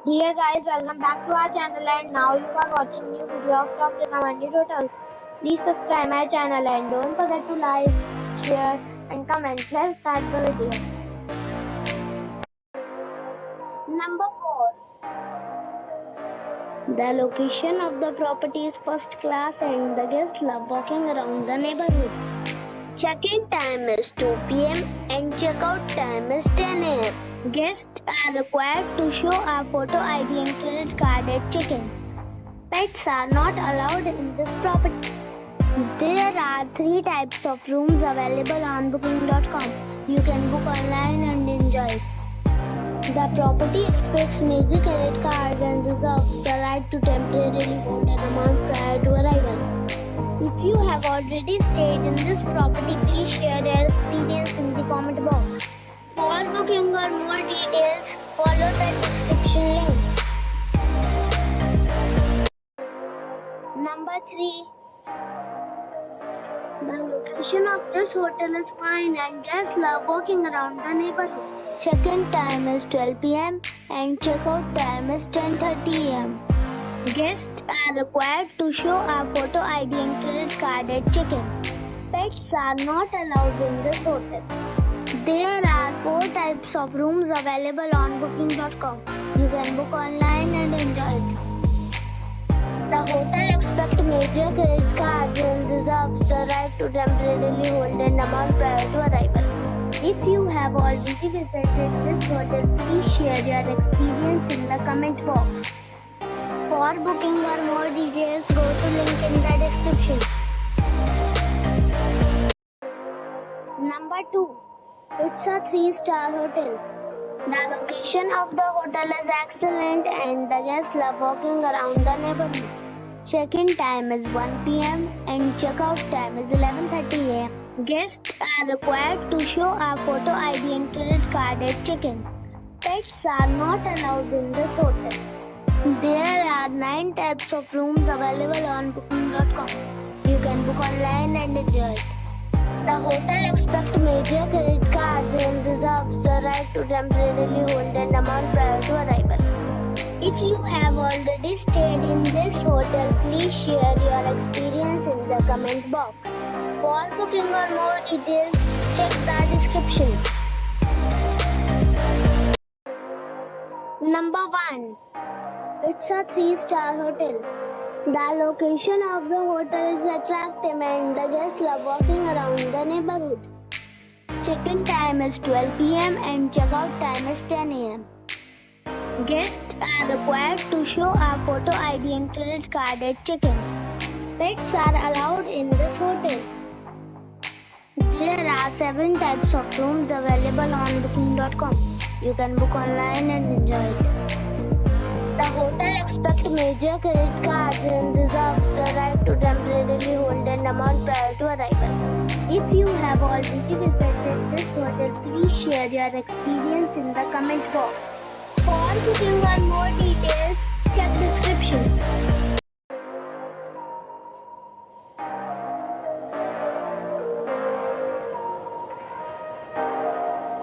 Dear guys, welcome back to our channel and now you are watching new video of top recommended hotels. Please subscribe my channel and don't forget to like, share and comment. Let's start the video. Number 4. The location of the property is first class and the guests love walking around the neighborhood. Check-in time is 2 p.m. and check-out time is 10 a.m. Guests are required to show a photo ID and credit card at check-in. Pets are not allowed in this property. There are 3 types of rooms available on booking.com. You can book online and enjoy it. The property expects major credit cards and reserves the right to temporarily hold an amount prior to arrival. If you have already stayed in this property, please share your experience in the comment box. For booking or more details, follow the description link. Number 3. The location of this hotel is fine and guests love walking around the neighborhood. Check-in time is 12 p.m. and check-out time is 10:30 a.m. Guests are required to show a photo ID and credit card at check-in. Pets are not allowed in this hotel. There are 4 types of rooms available on booking.com. You can book online and enjoy it. The hotel expects major credit cards and reserves the right to temporarily hold an amount prior to arrival. If you have already visited this hotel, please share your experience in the comment box. For booking or more details, go to link in the description. Number 2. It's a 3-star hotel. The location of the hotel is excellent and the guests love walking around the neighborhood. Check-in time is 1 p.m. and check-out time is 11:30 a.m. Guests are required to show a photo ID and credit card at check-in. Pets are not allowed in this hotel. There are 9 types of rooms available on booking.com. You can book online and enjoy it. The hotel expects major credit cards and reserves the right to temporarily hold an amount prior to arrival. If you have already stayed in this hotel, please share your experience in the comment box. For booking or more details, check the description. Number 1. It's a 3-star hotel. The location of the hotel is attractive and the guests love walking around the neighborhood. Check-in time is 12 p.m. and check-out time is 10 a.m. Guests are required to show a photo ID and credit card at check-in. Pets are allowed in this hotel. There are 7 types of rooms available on booking.com. You can book online and enjoy it. The hotel expects major credit cards and reserves the right to temporarily hold an amount prior to arrival. If you have already visited this hotel, please share your experience in the comment box. For booking or more